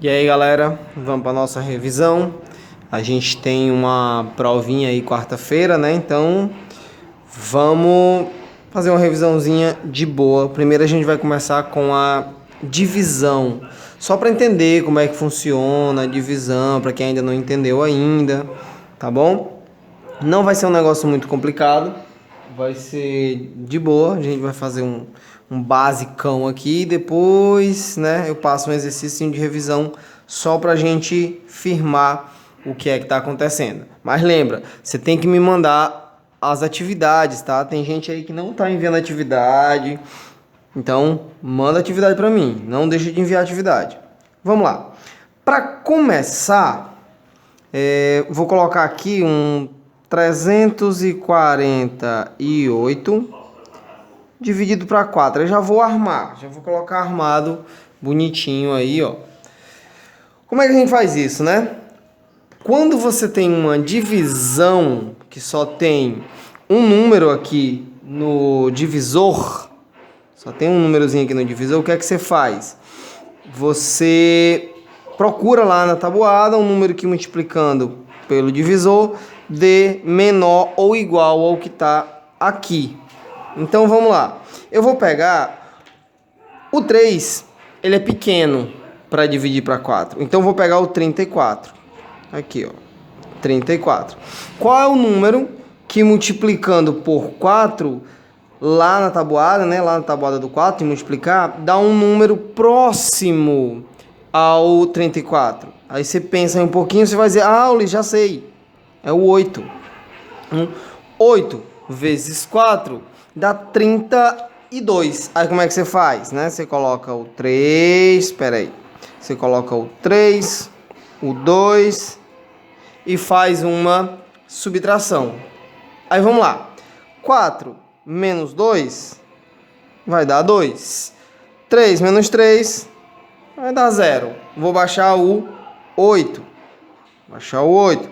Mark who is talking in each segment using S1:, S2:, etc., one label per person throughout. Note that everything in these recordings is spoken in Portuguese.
S1: E aí, galera, vamos para nossa revisão. A gente tem uma provinha aí quarta-feira, né? Então, vamos fazer uma revisãozinha de boa. Primeiro a gente vai começar com a divisão, só para entender como é que funciona a divisão, para quem ainda não entendeu ainda, tá bom? Não vai ser um negócio muito complicado, vai ser de boa. A gente vai fazer um basicão aqui, depois, né, eu passo um exercício de revisão só pra gente firmar o que é que tá acontecendo. Mas lembra, você tem que me mandar as atividades, tá? Tem gente aí que não tá enviando atividade, então manda atividade pra mim, não deixa de enviar atividade. Vamos lá. Para começar, vou colocar aqui um 348 dividido para 4. Eu já vou armar, já vou colocar armado bonitinho aí, ó. Como é que a gente faz isso, né? Quando você tem uma divisão que só tem um número aqui no divisor, só tem um númerozinho aqui no divisor, o que é que você faz? Você procura lá na tabuada um número que, multiplicando pelo divisor, dê menor ou igual ao que está aqui. Então vamos lá. Eu vou pegar o 3, ele é pequeno para dividir para 4. Então vou pegar o 34. Aqui, ó. 34. Qual é o número que, multiplicando por 4 lá na tabuada, né? Lá na tabuada do 4 e multiplicar, dá um número próximo ao 34. Aí você pensa um pouquinho, você vai dizer: "Ah, Ulisses, já sei. É o 8. 8 vezes 4 dá 32. Aí como é que você faz, né? Você coloca o 3, espera aí. Você coloca o 3, o 2 e faz uma subtração. Aí vamos lá. 4 menos 2 vai dar 2. 3 menos 3 vai dar 0. Vou baixar o 8. Baixar o 8.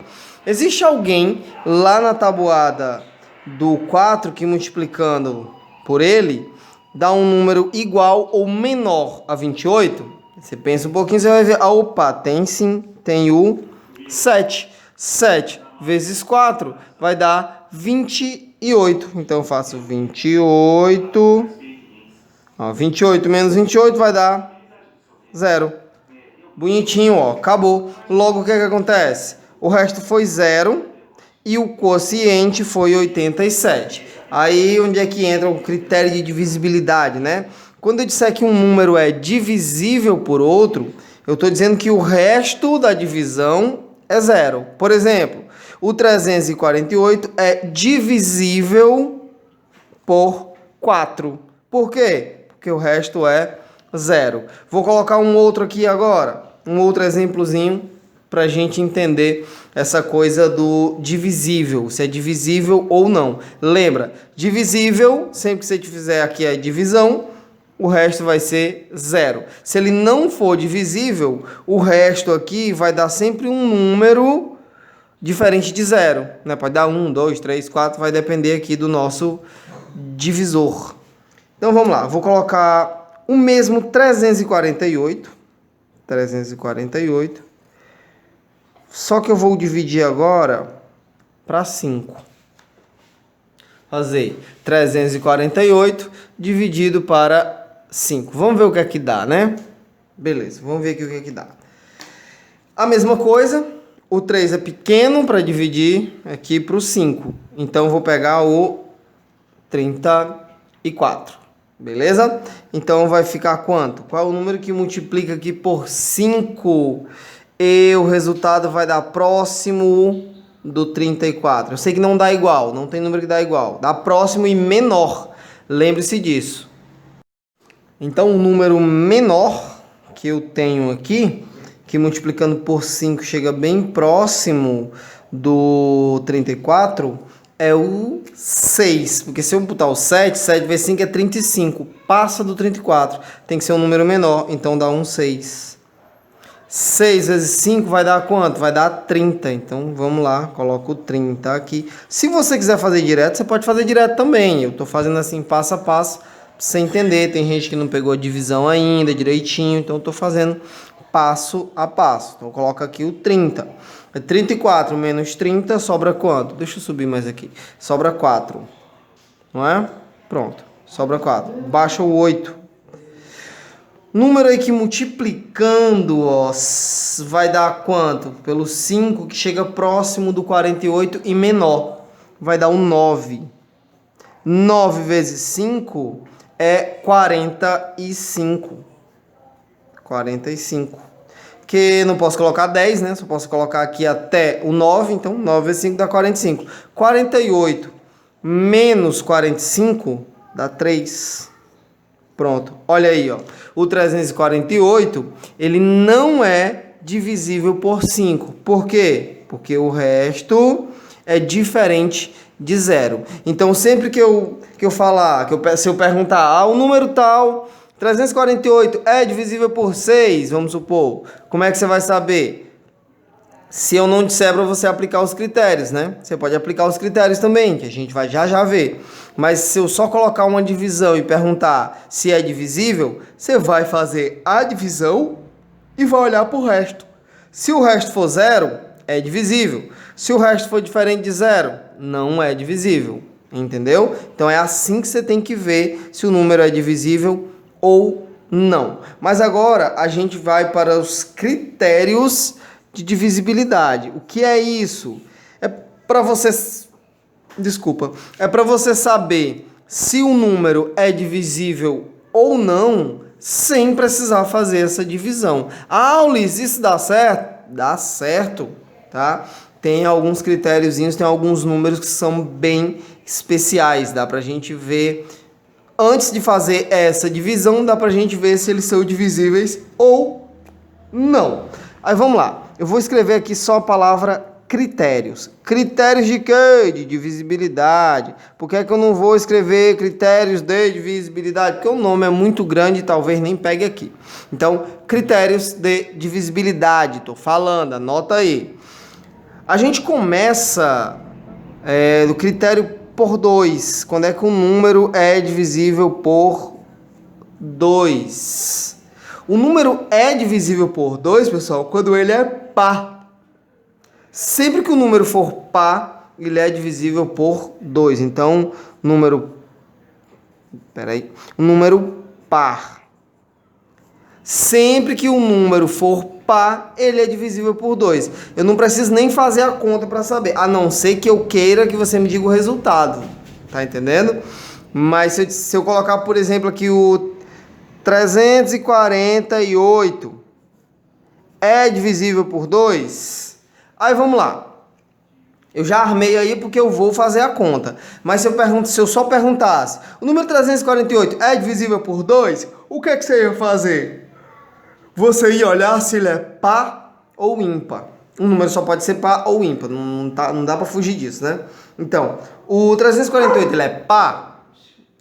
S1: Existe alguém lá na tabuada do 4 que, multiplicando por ele, dá um número igual ou menor a 28? Você pensa um pouquinho, você vai ver, opa, tem sim, tem o 7. 7 vezes 4 vai dar 28. Então eu faço 28. 28 menos 28 vai dar 0. Bonitinho, ó, acabou. Logo, o que acontece? O resto foi 0 e o quociente foi 87. Aí, onde é que entra o critério de divisibilidade, né? Quando eu disser que um número é divisível por outro, eu estou dizendo que o resto da divisão é 0. Por exemplo, o 348 é divisível por 4. Por quê? Porque o resto é 0. Vou colocar um outro aqui agora, um outro exemplozinho para a gente entender essa coisa do divisível, se é divisível ou não. Lembra, divisível, sempre que você fizer aqui a divisão, o resto vai ser 0. Se ele não for divisível, o resto aqui vai dar sempre um número diferente de 0, né? Pode dar 1, 2, 3, 4, vai depender aqui do nosso divisor. Então vamos lá, vou colocar o mesmo 348, só que eu vou dividir agora para 5. Fazer 348 dividido para 5. Vamos ver o que é que dá, né? Beleza, vamos ver aqui o que é que dá. A mesma coisa, o 3 é pequeno para dividir aqui para o 5. Então, eu vou pegar o 34. Beleza? Então, vai ficar quanto? Qual é o número que multiplica aqui por 5? E o resultado vai dar próximo do 34. Eu sei que não dá igual, não tem número que dá igual. Dá próximo e menor. Lembre-se disso. Então, o número menor que eu tenho aqui, que multiplicando por 5 chega bem próximo do 34, é o 6. Porque se eu botar o 7, 7 vezes 5 é 35. Passa do 34. Tem que ser um número menor, então dá um 6. 6 vezes 5 vai dar quanto? Vai dar 30. Então, vamos lá, coloco o 30 aqui. Se você quiser fazer direto, você pode fazer direto também. Eu estou fazendo assim, passo a passo, pra você entender. Tem gente que não pegou a divisão ainda direitinho, então eu estou fazendo passo a passo. Então, coloca aqui o 30. 34 menos 30 sobra quanto? Deixa eu subir mais aqui. Sobra 4. Não é? Pronto. Sobra 4. Baixa o 8. Número aí que multiplicando, ó, vai dar quanto? Pelo 5, que chega próximo do 48 e menor. Vai dar um 9. 9 vezes 5 é 45. 45. Que não posso colocar 10, né? Só posso colocar aqui até o 9. Então, 9 vezes 5 dá 45. 48 menos 45 dá 3. Pronto. Olha aí, ó. O 348, ele não é divisível por 5. Por quê? Porque o resto é diferente de 0. Então, sempre que eu falar, se eu perguntar, o número tal, 348 é divisível por 6, vamos supor, como é que você vai saber? Se eu não disser para você aplicar os critérios, né? Você pode aplicar os critérios também, que a gente vai já ver. Mas se eu só colocar uma divisão e perguntar se é divisível, você vai fazer a divisão e vai olhar para o resto. Se o resto for 0, é divisível. Se o resto for diferente de 0, não é divisível. Entendeu? Então é assim que você tem que ver se o número é divisível ou não. Mas agora a gente vai para os critérios de divisibilidade. O que é isso? É para você... Desculpa. É para você saber se o número é divisível ou não, sem precisar fazer essa divisão. Ah, Ulisses, isso dá certo? Dá certo, tá? Tem alguns critériozinhos, tem alguns números que são bem especiais. Dá pra gente ver... Antes de fazer essa divisão, dá pra gente ver se eles são divisíveis ou não. Aí vamos lá. Eu vou escrever aqui só a palavra critérios. Critérios de quê? De divisibilidade. Por que é que eu não vou escrever critérios de divisibilidade? Porque o nome é muito grande e talvez nem pegue aqui. Então, critérios de divisibilidade. Estou falando, anota aí. A gente começa do critério por 2. Quando é que um número é divisível por 2? O número é divisível por 2, pessoal, quando ele é par. Sempre que o número for par, ele é divisível por 2. Então, número par. Sempre que o número for par, ele é divisível por 2. Eu não preciso nem fazer a conta para saber, a não ser que eu queira que você me diga o resultado. Tá entendendo? Mas se eu colocar, por exemplo, aqui o 348 é divisível por 2? Aí vamos lá. Eu já armei aí porque eu vou fazer a conta. Mas se eu só perguntasse, o número 348 é divisível por 2? O que é que você ia fazer? Você ia olhar se ele é par ou ímpar. Um número só pode ser par ou ímpar. Não dá para fugir disso, né? Então, o 348 ele é par?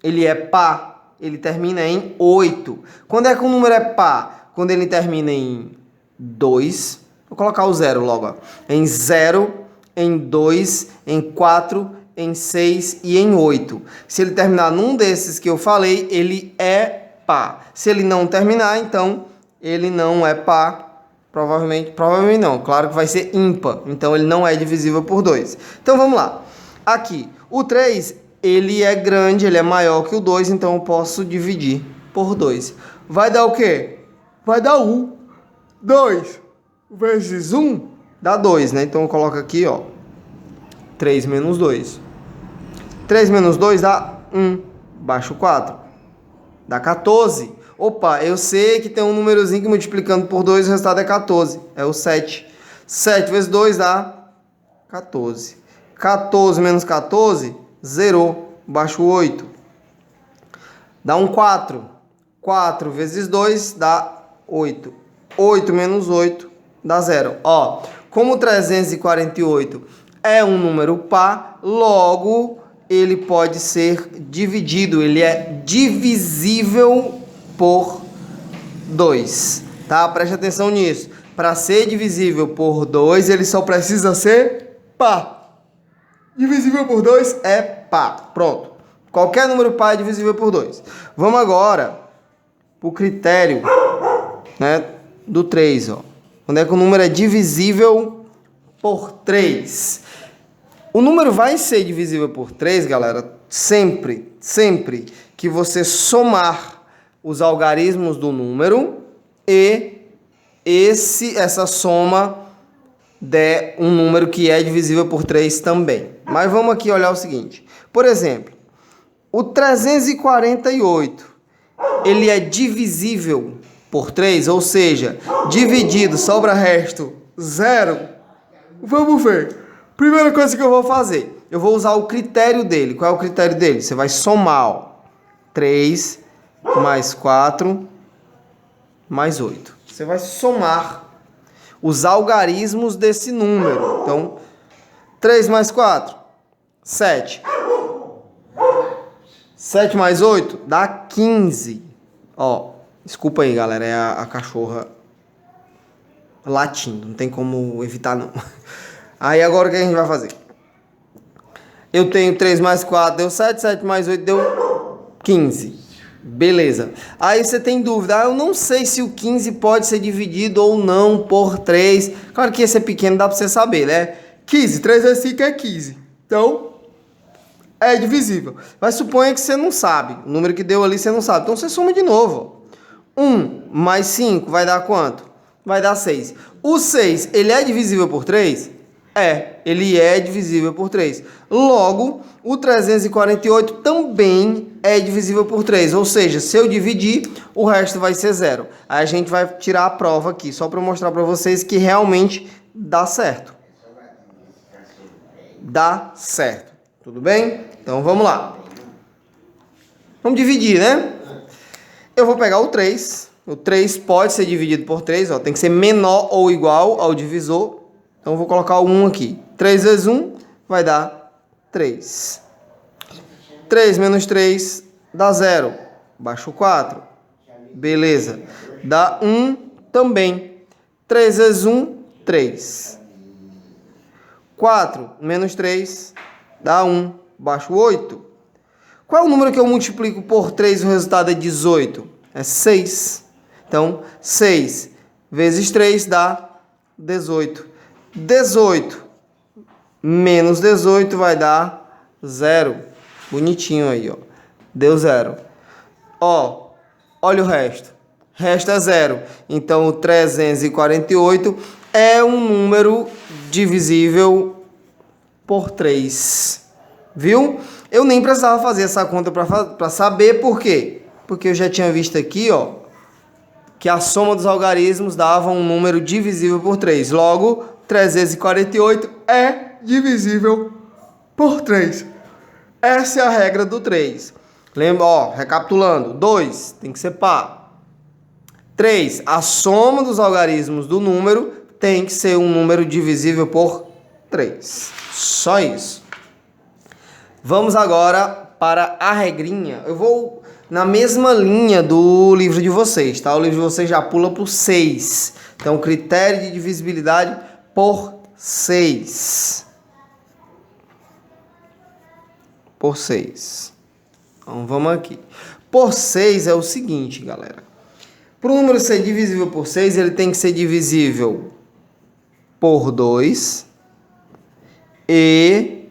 S1: Ele é par. Ele termina em 8. Quando é que o número é par? Quando ele termina em 2. Vou colocar o 0 logo. Ó. Em 0, em 2, em 4, em 6 e em 8. Se ele terminar num desses que eu falei, ele é par. Se ele não terminar, então, ele não é par. Provavelmente não. Claro que vai ser ímpar. Então, ele não é divisível por 2. Então, vamos lá. Aqui, o 3... ele é grande, ele é maior que o 2, então eu posso dividir por 2. Vai dar o quê? Vai dar 1. 2 vezes 1 dá 2, né? Então eu coloco aqui, ó, 3 menos 2. 3 menos 2 dá 1. Baixo 4. Dá 14. Opa, eu sei que tem um númerozinho que multiplicando por 2 o resultado é 14. É o 7. 7 vezes 2 dá 14. 14 menos 14... zerou, baixo 8. Dá um 4. 4 vezes 2 dá 8. 8 menos 8 dá 0. Ó, como 348 é um número par, logo ele pode ser dividido. Ele é divisível por 2. Tá? Preste atenção nisso. Para ser divisível por 2, ele só precisa ser par. Divisível por 2 é par. Pronto. Qualquer número par é divisível por 2. Vamos agora para o critério, né, do 3, ó. Quando é que o número é divisível por 3? O número vai ser divisível por 3, galera, sempre que você somar os algarismos do número e essa soma der um número que é divisível por 3 também. Mas vamos aqui olhar o seguinte. Por exemplo, o 348, ele é divisível por 3, ou seja, dividido, sobra resto, 0. Vamos ver. Primeira coisa que eu vou fazer, eu vou usar o critério dele. Qual é o critério dele? Você vai somar, ó, 3 mais 4 mais 8. Você vai somar os algarismos desse número. Então, 3 mais 4, 7. 7 mais 8 dá 15. Ó, desculpa aí, galera, é a cachorra latindo. Não tem como evitar, não. Aí agora o que a gente vai fazer? Eu tenho 3 mais 4 deu 7, 7 mais 8 deu 15. Beleza. Aí você tem dúvida, eu não sei se o 15 pode ser dividido ou não por 3. Claro que esse é pequeno, dá pra você saber, né? 15, 3 vezes 5 é 15. Então, é divisível. Mas suponha que você não sabe. O número que deu ali você não sabe. Então você soma de novo. 1 mais 5 vai dar quanto? Vai dar 6. O 6, ele é divisível por 3? É, ele é divisível por 3. Logo, o 348 também é divisível por 3. Ou seja, se eu dividir, o resto vai ser 0. Aí a gente vai tirar a prova aqui, só para mostrar para vocês que realmente dá certo. Dá certo. Tudo bem? Então vamos lá. Vamos dividir, né? Eu vou pegar o 3. O 3 pode ser dividido por 3. Ó, tem que ser menor ou igual ao divisor. Então, eu vou colocar o 1 aqui. 3 vezes 1 vai dar 3. 3 menos 3 dá 0. Baixa o 4. Beleza. Dá 1 também. 3 vezes 1, 3. 4 menos 3 dá 1. Baixa o 8. Qual é o número que eu multiplico por 3 e o resultado é 18? É 6. Então, 6 vezes 3 dá 18. 18 menos 18 vai dar 0. Bonitinho aí, ó. Deu 0. Ó, olha o resto. Resto é 0. Então, o 348 é um número divisível por 3. Viu? Eu nem precisava fazer essa conta para saber por quê. Porque eu já tinha visto aqui, ó, que a soma dos algarismos dava um número divisível por 3. Logo, 348 é divisível por 3. Essa é a regra do 3. Lembra, ó, recapitulando. 2 tem que ser par. 3, a soma dos algarismos do número tem que ser um número divisível por 3. Só isso. Vamos agora para a regrinha. Eu vou na mesma linha do livro de vocês, tá? O livro de vocês já pula por 6. Então, critério de divisibilidade por 6. Por 6. Então, vamos aqui. Por 6 é o seguinte, galera. Para o número ser divisível por 6, ele tem que ser divisível por 2 e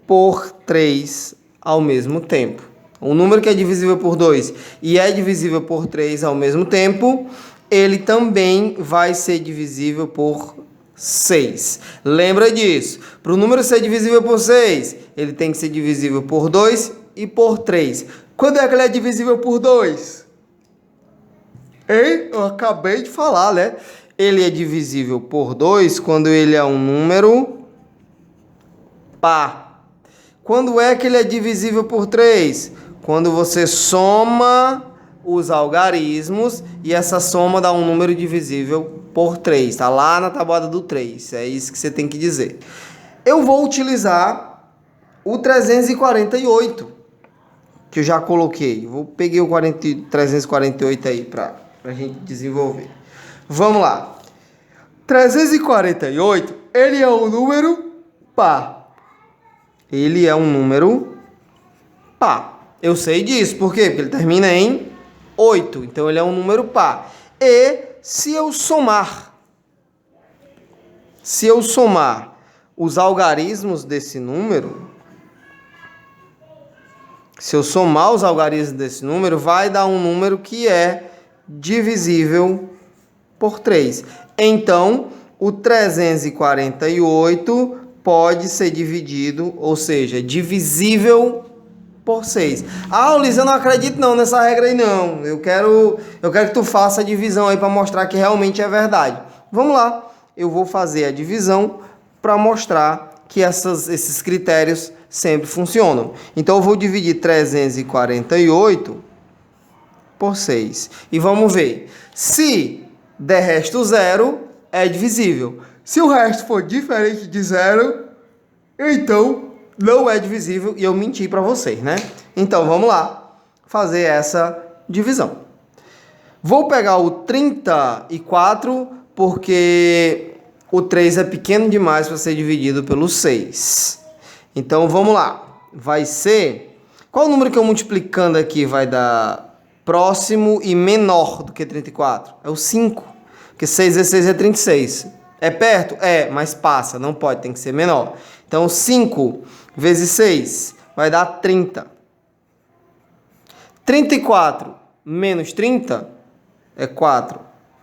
S1: por 3 ao mesmo tempo. Um número que é divisível por 2 e é divisível por 3 ao mesmo tempo, ele também vai ser divisível por 6. Lembra disso. Para o número ser divisível por 6, ele tem que ser divisível por 2 e por 3. Quando é que ele é divisível por 2? Hein? Eu acabei de falar, né? Ele é divisível por 2 quando ele é um número par. Quando é que ele é divisível por 3? Quando você soma os algarismos e essa soma dá um número divisível por 3. Está lá na tabuada do 3. É isso que você tem que dizer. Eu vou utilizar o 348, que eu já coloquei. Peguei o 348 aí para a gente desenvolver. Vamos lá. 348, ele é um número par. Ele é um número par. Eu sei disso. Por quê? Porque ele termina em 8. Então, ele é um número par. E Se eu somar os algarismos desse número, vai dar um número que é divisível por 3. Então, o 348 pode ser dividido, ou seja, divisível por 6. Ah, Ulisses, eu não acredito não nessa regra aí não. Eu quero que tu faça a divisão aí para mostrar que realmente é verdade. Vamos lá. Eu vou fazer a divisão para mostrar que esses critérios sempre funcionam. Então, eu vou dividir 348 por 6. E vamos ver. Se der resto zero, é divisível. Se o resto for diferente de zero, então não é divisível. E eu menti para vocês, né? Então, vamos lá fazer essa divisão. Vou pegar o 34, porque o 3 é pequeno demais para ser dividido pelo 6. Então, vamos lá. Vai ser... Qual o número que eu multiplicando aqui vai dar próximo e menor do que 34? É o 5. Porque 6 vezes 6 é 36. É perto? É, mas passa. Não pode, tem que ser menor. Então, 5 vezes 6 vai dar 30. 34 menos 30 é 4.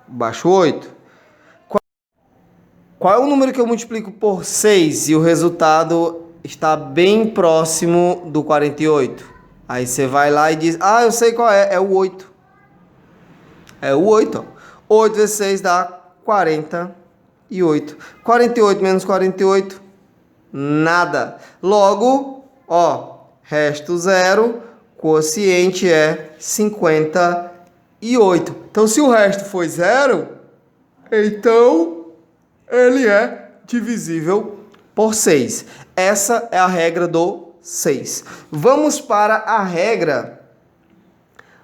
S1: Baixo 8. Qual é o número que eu multiplico por 6 e o resultado está bem próximo do 48? Aí você vai lá e diz, ah, eu sei qual é, é o 8. É o 8, ó. 8 vezes 6 dá 48. 48 menos 48, nada. Logo, ó, resto 0, quociente é 58. Então, se o resto foi 0, então ele é divisível por 6. Essa é a regra do 6. Vamos para a regra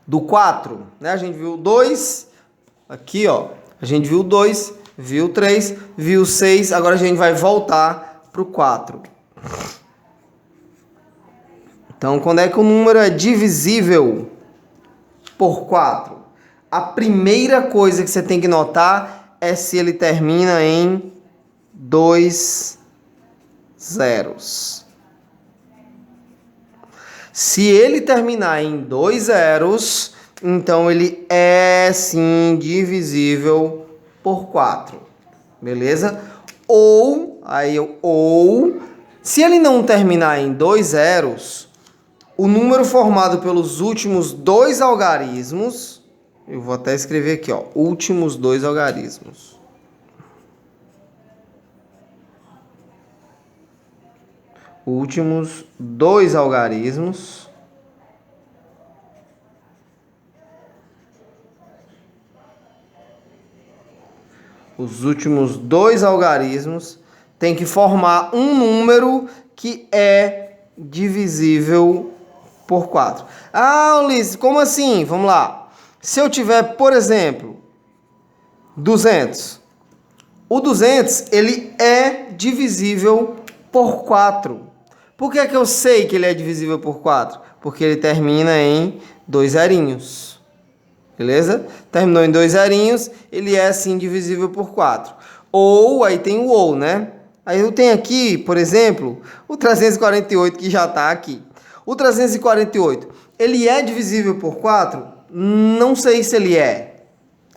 S1: do 4. Né? A gente viu 2, aqui ó, a gente viu 2, viu 3, viu 6, agora a gente vai voltar para o 4. Então, quando é que o número é divisível por 4? A primeira coisa que você tem que notar é se ele termina em 2 zeros. Se ele terminar em 2 zeros, então ele é sim divisível por 4. Beleza? Ou se ele não terminar em 2 zeros, o número formado pelos últimos 2 algarismos, eu vou até escrever aqui, ó, últimos 2 algarismos. Últimos 2 algarismos os últimos 2 algarismos tem que formar um número que é divisível por 4. Ah, Ulisses, como assim? Vamos lá. Se eu tiver, por exemplo, 200. O 200, ele é divisível por 4. Por que é que eu sei que ele é divisível por 4? Porque ele termina em 2 zerinhos. Beleza? Terminou em 2 zerinhos, ele é sim divisível por 4. Ou, aí tem o ou, né? Aí eu tenho aqui, por exemplo, o 348 que já está aqui. O 348, ele é divisível por 4? Não sei se ele é.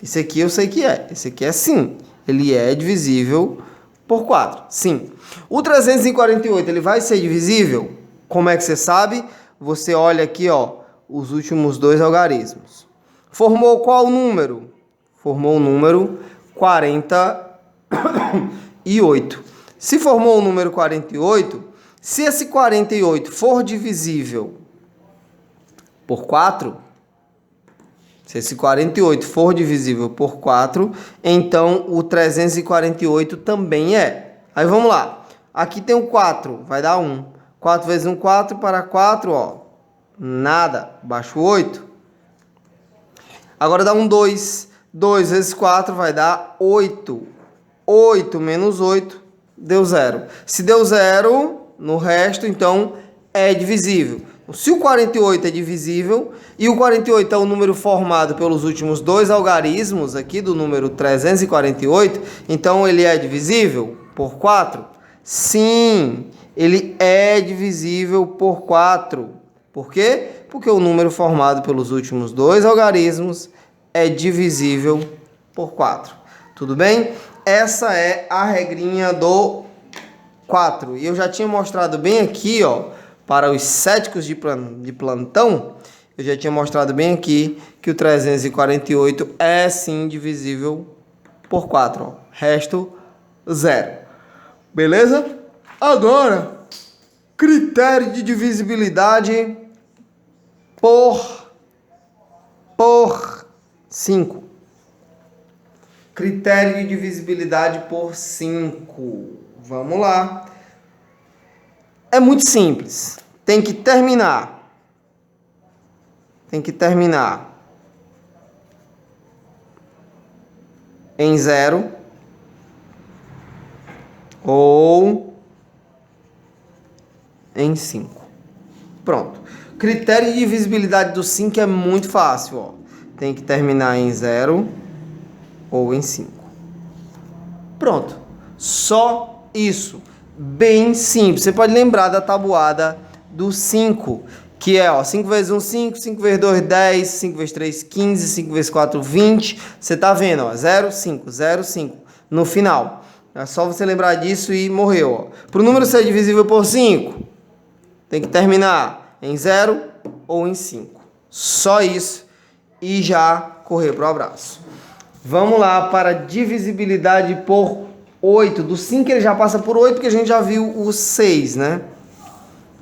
S1: Esse aqui eu sei que é. Esse aqui é sim. Ele é divisível por 4. Sim. O 348, ele vai ser divisível? Como é que você sabe? Você olha aqui, ó, os últimos 2 algarismos. Formou qual número? Formou o número 48. Se formou o número 48, se esse 48 for divisível por 4, se esse 48 for divisível por 4, então o 348 também é. Aí vamos lá. Aqui tem o 4, vai dar 1. 4 vezes 1, 4 para 4, ó. Nada. Baixo 8. Agora dá um 2. 2 vezes 4 vai dar 8. 8 menos 8 deu 0. Se deu 0 no resto, então é divisível. Se o 48 é divisível, e o 48 é o número formado pelos últimos dois algarismos aqui do número 348, então ele é divisível por 4? Sim, ele é divisível por 4. Por quê? Porque o número formado pelos últimos dois algarismos é divisível por 4. Tudo bem? Essa é a regrinha do 4. E eu já tinha mostrado bem aqui, ó, para os céticos de plantão, eu já tinha mostrado bem aqui que o 348 é sim divisível por 4. Ó. Resto 0. Beleza? Agora, critério de divisibilidade por 5. Critério de divisibilidade por 5. Vamos lá. É muito simples. Tem que terminar. Em 0 ou em 5. Pronto. Critério de divisibilidade do 5 é muito fácil. Ó. Tem que terminar em 0 ou em 5. Pronto. Só isso. Bem simples. Você pode lembrar da tabuada do 5, que é, ó, 5 vezes 1, 5, 5 vezes 2, 10, 5 vezes 3, 15, 5 vezes 4, 20. Você tá vendo, ó, 0, 5, 0, 5 no final. É só você lembrar disso e morreu, ó. Para o número ser divisível por 5, tem que terminar em 0 ou em 5. Só isso e já correr pro abraço. Vamos lá para divisibilidade por 8. Do 5 ele já passa por 8, porque a gente já viu o 6, né?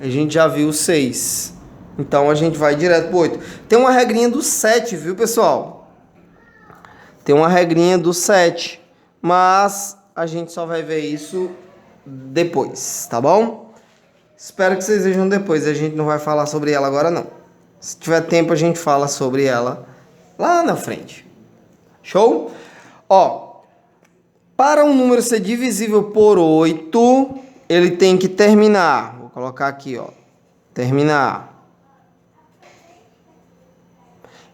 S1: A gente já viu o 6. Então a gente vai direto pro 8. Tem uma regrinha do 7, viu, pessoal? Tem uma regrinha do 7. Mas a gente só vai ver isso depois, tá bom? Espero que vocês vejam depois. A gente não vai falar sobre ela agora, não. Se tiver tempo, a gente fala sobre ela lá na frente. Show? Ó. Para um número ser divisível por 8, ele tem que terminar. Vou colocar aqui, ó. Terminar.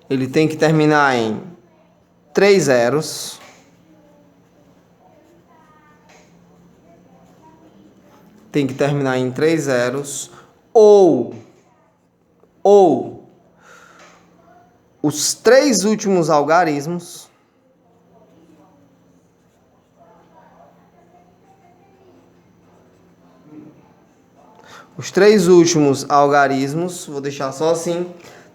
S1: Ele tem que terminar em 3 zeros. Tem que terminar em 3 zeros. Ou os 3 últimos algarismos vou deixar só assim,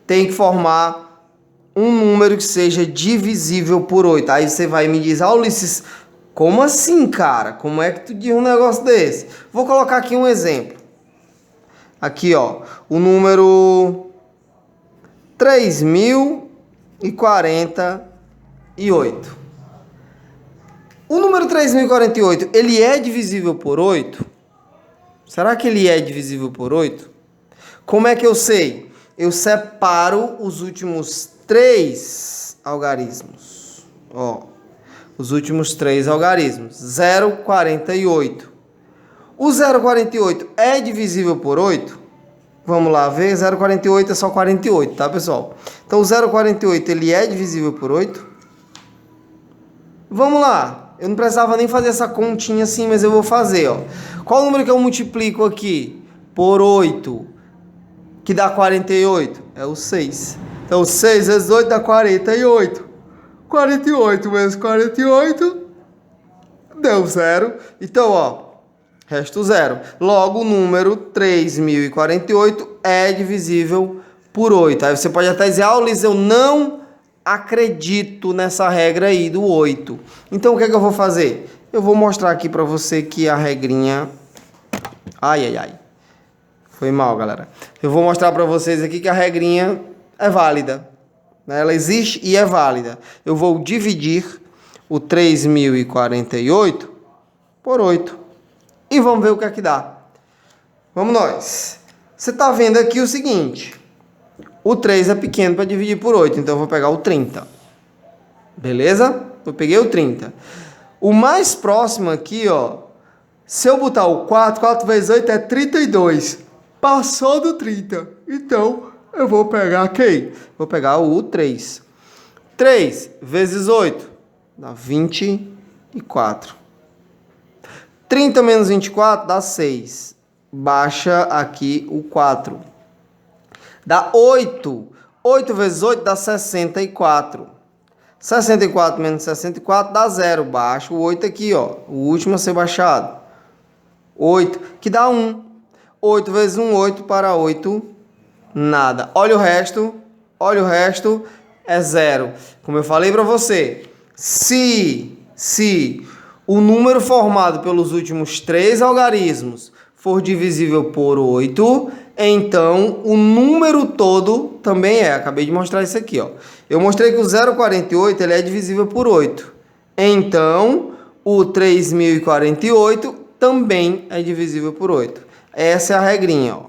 S1: tem que formar um número que seja divisível por 8. Aí você vai me dizer, Ulisses, como assim, cara? Como é que tu diz um negócio desse? Vou colocar aqui um exemplo. Aqui, ó, o número 3048. O número 3048, ele é divisível por 8? Será que ele é divisível por 8? Como é que eu sei? Eu separo os últimos 3 algarismos. Ó, os últimos 3 algarismos. 0,48. O 0,48 é divisível por 8? Vamos lá ver. 0,48 é só 48, tá, pessoal? Então, o 0,48 ele é divisível por 8? Vamos lá. Eu não precisava nem fazer essa continha assim, mas eu vou fazer, ó. Qual o número que eu multiplico aqui por 8, que dá 48? É o 6. Então, 6 vezes 8 dá 48. 48 vezes 48 deu 0. Então, ó, resto 0. Logo, o número 3048 é divisível por 8. Aí você pode até dizer, Ulisses, eu não acredito nessa regra aí do 8. Então, o que é que eu vou fazer? Eu vou mostrar aqui para você que a regrinha... Ai. Foi mal, galera. Eu vou mostrar para vocês aqui que a regrinha é válida. Ela existe e é válida. Eu vou dividir o 3048 por 8. E vamos ver o que é que dá. Vamos nós. Você está vendo aqui o seguinte. O 3 é pequeno para dividir por 8, então eu vou pegar o 30. Beleza? Eu peguei o 30. O mais próximo aqui, ó. Se eu botar o 4, 4 vezes 8 é 32. passou do 30. Então, eu vou pegar quem? Vou pegar o 3. 3 vezes 8 dá 24. 30 menos 24 dá 6. Baixa aqui o 4. Dá 8. 8 vezes 8 dá 64. 64 menos 64 dá 0. Baixa o 8 aqui, ó. O último a ser baixado. 8, que dá 1. 8 vezes 1, 8 para 8, nada. Olha o resto. Olha o resto. É 0. Como eu falei para você, se o número formado pelos últimos 3 algarismos for divisível por 8, então o número todo também é. Acabei de mostrar isso aqui, ó. Eu mostrei que o 0,48 ele é divisível por 8. Então, o 3048 também é divisível por 8. Essa é a regrinha, ó.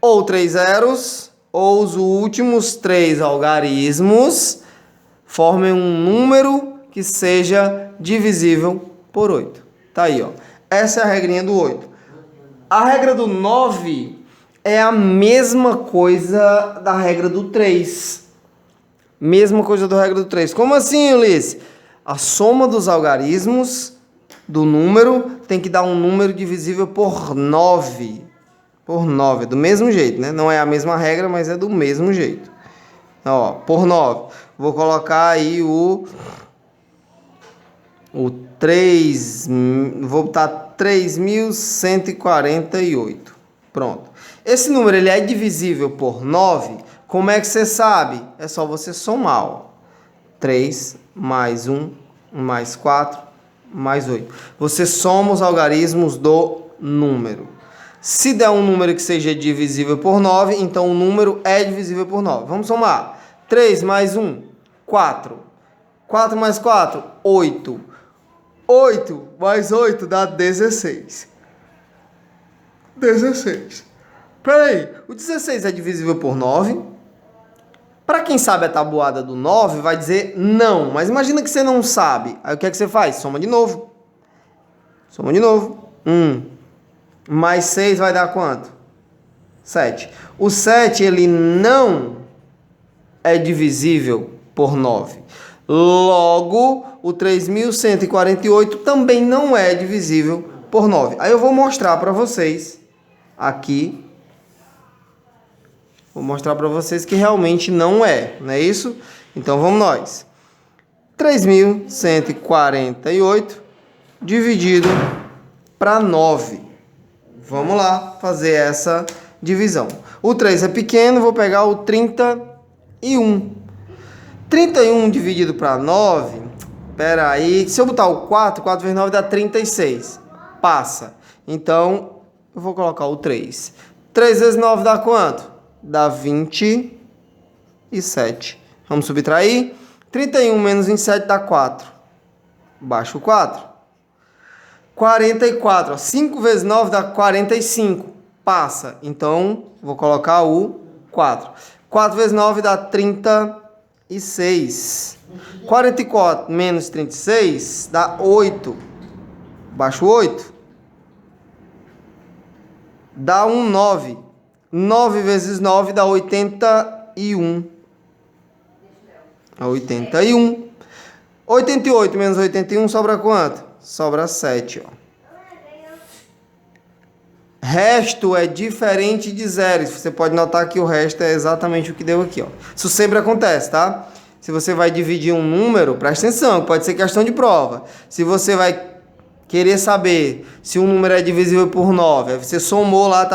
S1: Ou 3 zeros, ou os últimos 3 algarismos formem um número que seja divisível por 8. Tá aí, ó. Essa é a regrinha do 8. A regra do 9 é a mesma coisa da regra do 3. Mesma coisa da regra do 3. Como assim, Ulisses? A soma dos algarismos do número tem que dar um número divisível por 9. Por 9, do mesmo jeito, né? Não é a mesma regra, mas é do mesmo jeito. Ó, por 9. Vou colocar aí o 3, vou botar 3.148. Pronto. Esse número ele é divisível por 9. Como é que você sabe? É só você somar, ó. 3 mais 1 mais 4 mais 8. Você soma os algarismos do número. Se der um número que seja divisível por 9, então o número é divisível por 9. Vamos somar. 3 mais 1, 4. 4 mais 4, 8. 8 mais 8 dá 16. 16. Peraí, o 16 é divisível por 9? Para quem sabe a tabuada do 9, vai dizer não. Mas imagina que você não sabe. Aí o que é que você faz? Soma de novo. Soma de novo. Mais 6 vai dar quanto? 7. O 7, ele não é divisível por 9. Logo, o 3.148 também não é divisível por 9. Aí eu vou mostrar para vocês aqui. Vou mostrar para vocês que realmente não é isso? Então vamos nós. 3.148 dividido para 9. Vamos lá fazer essa divisão. O 3 é pequeno, vou pegar o 31. 31 dividido para 9, espera aí, se eu botar o 4 vezes 9 dá 36. Passa. Então, eu vou colocar o 3. 3 vezes 9 dá quanto? Dá 27. Vamos subtrair. 31 menos 27 dá 4. Baixa o 4. 44, ó. 5 vezes 9 dá 45. Passa. Então, vou colocar o 4. 4 vezes 9 dá 36. 44 menos 36 dá 8. Baixa o 8. Dá 9. 9 vezes 9 dá 81. 81. 88 menos 81 sobra quanto? Sobra 7, ó. Resto é diferente de zero. Você pode notar que o resto é exatamente o que deu aqui, ó. Isso sempre acontece, tá? Se você vai dividir um número, presta atenção, pode ser questão de prova. Se você vai querer saber se um número é divisível por 9, aí você somou lá,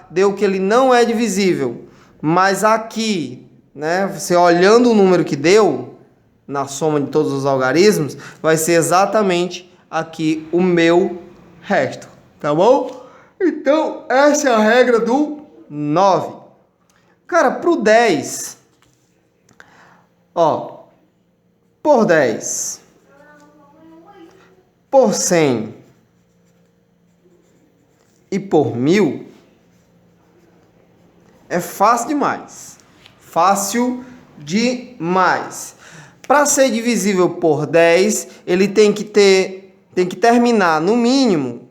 S1: deu que ele não é divisível. Mas aqui, né, você olhando o número que deu, na soma de todos os algarismos, vai ser exatamente aqui o meu resto, tá bom? Então, essa é a regra do 9. Cara, pro 10, ó, por 10, por 100 e por 1000, é fácil demais. Fácil demais. Para ser divisível por 10, ele tem que terminar, no mínimo,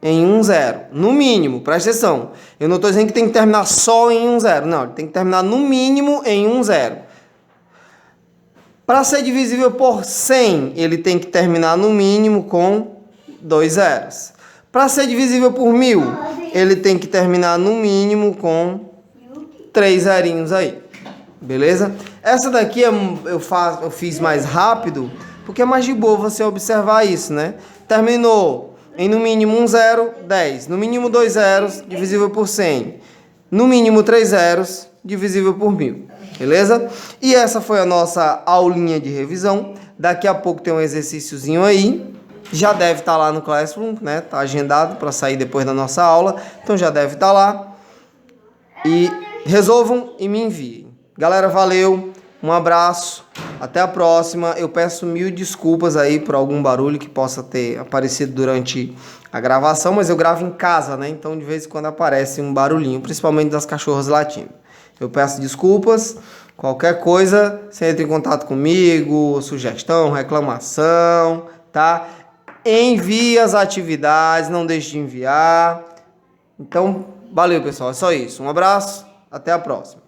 S1: em 1, 0. No mínimo, presta atenção. Eu não estou dizendo que tem que terminar só em 1, 0. Não, ele tem que terminar no mínimo em 1, 0. Para ser divisível por 100, ele tem que terminar no mínimo com 2 zeros. Para ser divisível por 1000, ele tem que terminar no mínimo com 3 zerinhos aí. Beleza? Essa daqui eu fiz mais rápido, porque é mais de boa você observar isso, né? Terminou em no mínimo 1 zero, 10. No mínimo 2 zeros, divisível por 100. No mínimo 3 zeros, divisível por 1000. Beleza? E essa foi a nossa aulinha de revisão. Daqui a pouco tem um exercíciozinho aí. Já deve estar lá no Classroom, né? Tá agendado para sair depois da nossa aula. Então já deve estar lá. E resolvam e me enviem. Galera, valeu. Um abraço. Até a próxima. Eu peço 1000 desculpas aí por algum barulho que possa ter aparecido durante a gravação, mas eu gravo em casa, né? Então de vez em quando aparece um barulhinho, principalmente das cachorras latindo. Eu peço desculpas. Qualquer coisa, você entra em contato comigo, sugestão, reclamação, tá? Envie as atividades, não deixe de enviar. Então, valeu, pessoal. É só isso. Um abraço, até a próxima.